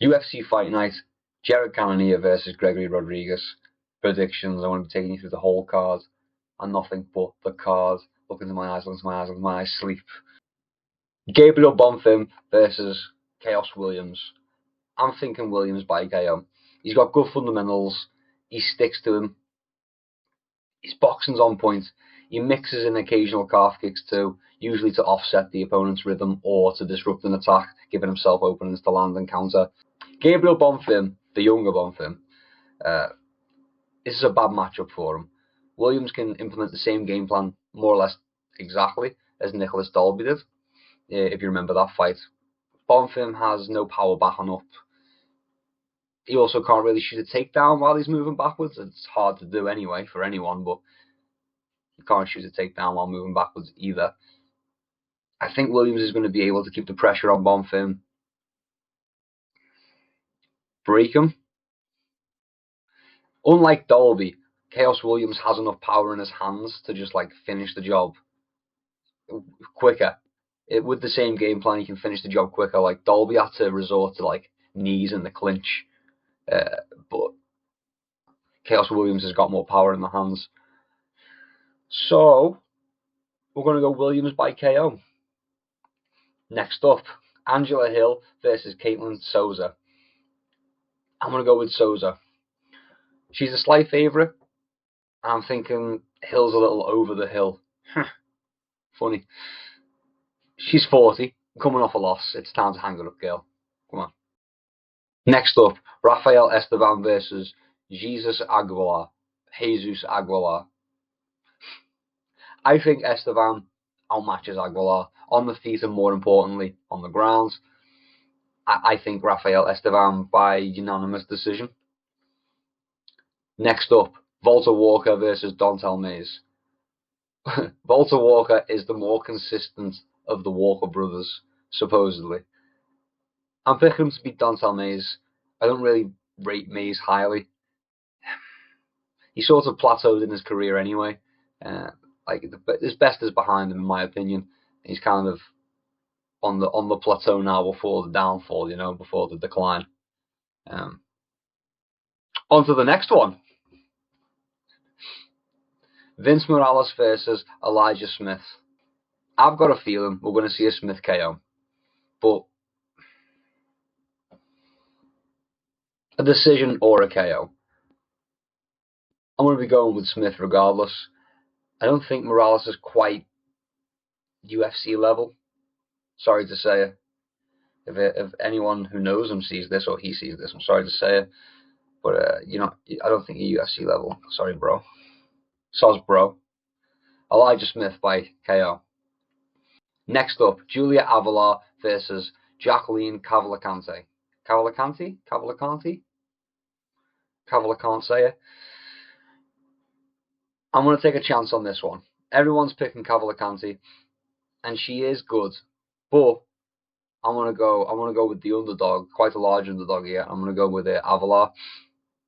UFC Fight Night, Jared Cannonier versus Gregory Rodrigues. Predictions. I want to be taking you through the whole card and nothing but the card. Look into my eyes, look into my eyes, look into my eyes, sleep. Gabriel Bonfim versus Chaos Williams. I'm thinking Williams by KO. He's got good fundamentals. He sticks to them. His boxing's on point. He mixes in occasional calf kicks too, usually to offset the opponent's rhythm or to disrupt an attack, giving himself openings to land and counter. Gabriel Bonfim, the younger Bonfim, this is a bad matchup for him. Williams can implement the same game plan more or less exactly as Nicholas Dalby did, if you remember that fight. Bonfim has no power backing up. He also can't really shoot a takedown while he's moving backwards. It's hard to do anyway for anyone, but he can't shoot a takedown while moving backwards either. I think Williams is going to be able to keep the pressure on Bonfim, break him. Unlike Dalby, Chaos Williams has enough power in his hands to just like finish the job quicker. With the same game plan, he can finish the job quicker. Like Dalby had to resort to like knees in the clinch, but Chaos Williams has got more power in the hands. So we're going to go Williams by KO. Next up, Angela Hill versus Caitlin Souza. I'm going to go with Souza. She's a slight favourite. I'm thinking Hill's a little over the hill. Funny. She's 40, coming off a loss. It's time to hang it up, girl. Come on. Next up, Rafael Esteban versus Jesus Aguilar. I think Esteban outmatches Aguilar on the feet and more importantly on the ground. I think Rafael Esteban by unanimous decision. Next up, Walter Walker versus Dontel Mays. Walter Walker is the more consistent of the Walker brothers, supposedly. I'm picking him to beat Dontel Mays. I don't really rate Mays highly. He sort of plateaued in his career anyway. His best is behind him, in my opinion. He's kind of on the plateau now before the downfall, before the decline. On to the next one. Vince Morales versus Elijah Smith. I've got a feeling we're going to see a Smith KO. But a decision or a KO. I'm going to be going with Smith regardless. I don't think Morales is quite UFC level. Sorry to say it. If anyone who knows him sees this or he sees this, I'm sorry to say it. But, I don't think he's UFC level. Sorry, bro. Soz, bro. Elijah Smith by KO. Next up, Julia Avila versus Jacqueline Cavalcante. Cavalcante? Can't say it. I'm going to take a chance on this one. Everyone's picking Cavalcante, and she is good, but I'm going to go with the underdog, quite a large underdog here. I'm going to go with Avila.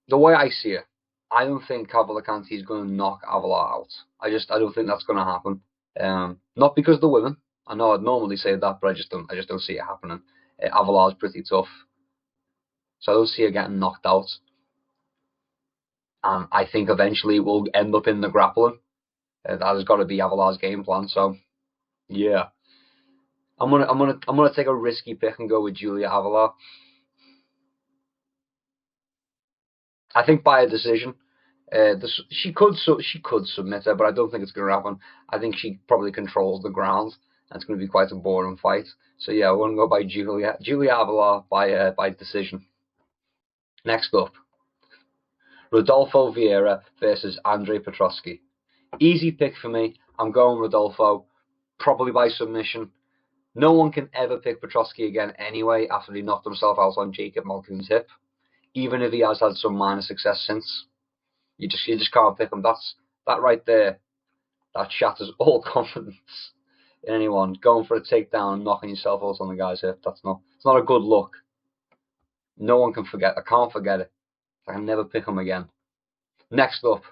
The way I see it, I don't think Cavalcante is going to knock Avila out. I don't think that's going to happen. Not because of the women. I know I'd normally say that, but I just don't see it happening. Avila is pretty tough, so I don't see her getting knocked out. And I think eventually we'll end up in the grappling. That has got to be Avila's game plan. So, yeah, I'm gonna take a risky pick and go with Julia Avila. I think by a decision. She could submit her, but I don't think it's going to happen. I think she probably controls the ground, and it's going to be quite a boring fight. So yeah, we're going to go by Julia Avila by decision. Next up, Rodolfo Vieira versus Andre Petroski. Easy pick for me. I'm going Rodolfo, probably by submission. No one can ever pick Petroski again anyway after he knocked himself out on Jacob Malkoun's hip, even if he has had some minor success since. You just can't pick him. That right there, that shatters all confidence in anyone. Going for a takedown and knocking yourself out on the guy's hip. It's not a good look. No one can forget. I can't forget it. I can never pick him again. Next up,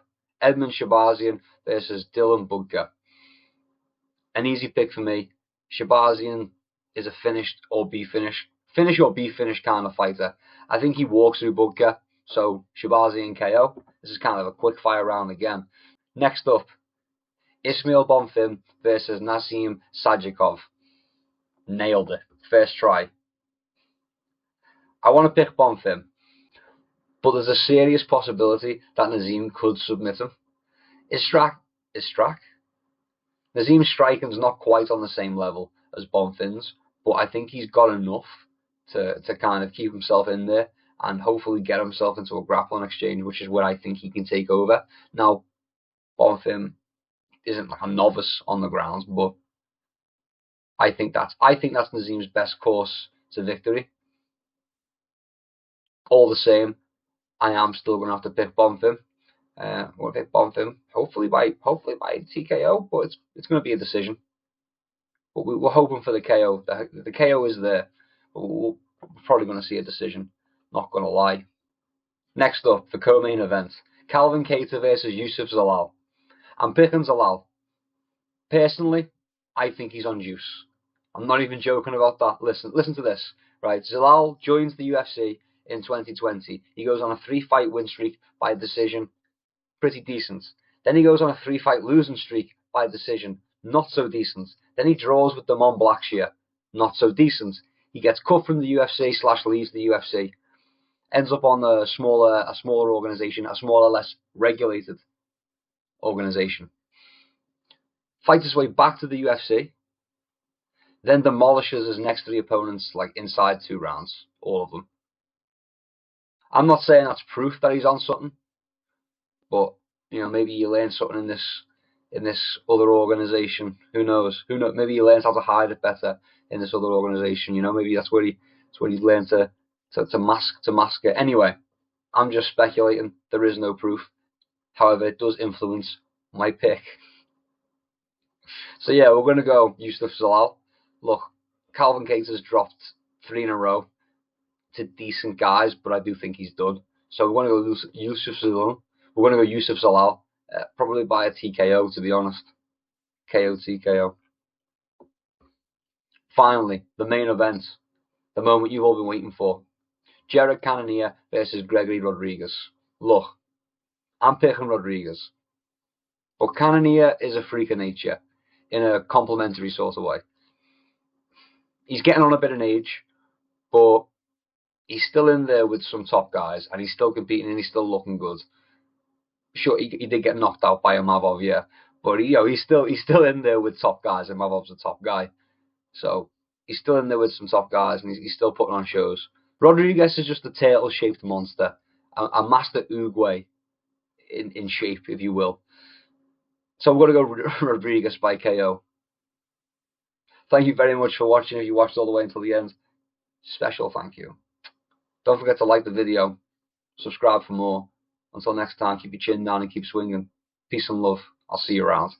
Edmund Shabazian versus Dylan Budka. An easy pick for me. Shabazian is a finished or be finished finish or be finished kind of fighter. I think he walks through Budka, so Shabazi and KO. This is kind of a quick fire round again. Next up, Ismail Bonfim versus Nazim Sajikov. Nailed it. First try. I want to pick Bonfim, but there's a serious possibility that Nazim could submit him. Nazim's striking's not quite on the same level as Bonfim's, but I think he's got enough to kind of keep himself in there and hopefully get himself into a grappling exchange, which is where I think he can take over. Now, Bonfim isn't like a novice on the ground, but I think that's Nazim's best course to victory. All the same, I am still going to have to pick Bonfim. I'm going to pick Bonfim, hopefully by TKO, but it's going to be a decision. But we're hoping for the KO. The KO is there, but we're probably going to see a decision. Not going to lie. Next up, the co-main event: Calvin Kattar versus Yusuf Zalal. I'm picking Zalal. Personally, I think he's on juice. I'm not even joking about that. Listen to this. Right, Zalal joins the UFC in 2020. He goes on a 3-fight win streak by decision. Pretty decent. Then he goes on a 3-fight losing streak by decision. Not so decent. Then he draws with Damon Blackshear. Not so decent. He gets cut from the UFC / leaves the UFC. Ends up on a smaller organization, a smaller, less regulated organization. Fights his way back to the UFC. Then demolishes his next 3 opponents like inside 2 rounds. All of them. I'm not saying that's proof that he's on something, but maybe you learn something in this other organization. Who knows? Maybe he learns how to hide it better in this other organization. Maybe that's where he's learned to mask it. Anyway, I'm just speculating. There is no proof. However, it does influence my pick. So yeah, we're gonna go Yusuf Zalal. Look, Calvin Kattar's dropped 3 in a row to decent guys, but I do think he's done. So we're gonna go Yusuf Zalal. We're going to go Yusuf Zalal, probably by a TKO, to be honest. KO, TKO. Finally, the main event. The moment you've all been waiting for. Jared Cannonier versus Gregory Rodrigues. Look, I'm picking Rodrigues. But Cannonier is a freak of nature in a complimentary sort of way. He's getting on a bit in age, but he's still in there with some top guys, and he's still competing, and he's still looking good. Sure, he did get knocked out by Imavov, yeah, but he's still in there with top guys. Imavov's a top guy, so he's still in there with some top guys, and he's still putting on shows. Rodrigues is just a turtle-shaped monster, a master Uruguay in shape, if you will. So I'm going to go Rodrigues by KO. Thank you very much for watching. If you watched all the way until the end, special thank you. Don't forget to like the video, subscribe for more. Until next time, keep your chin down and keep swinging. Peace and love. I'll see you around.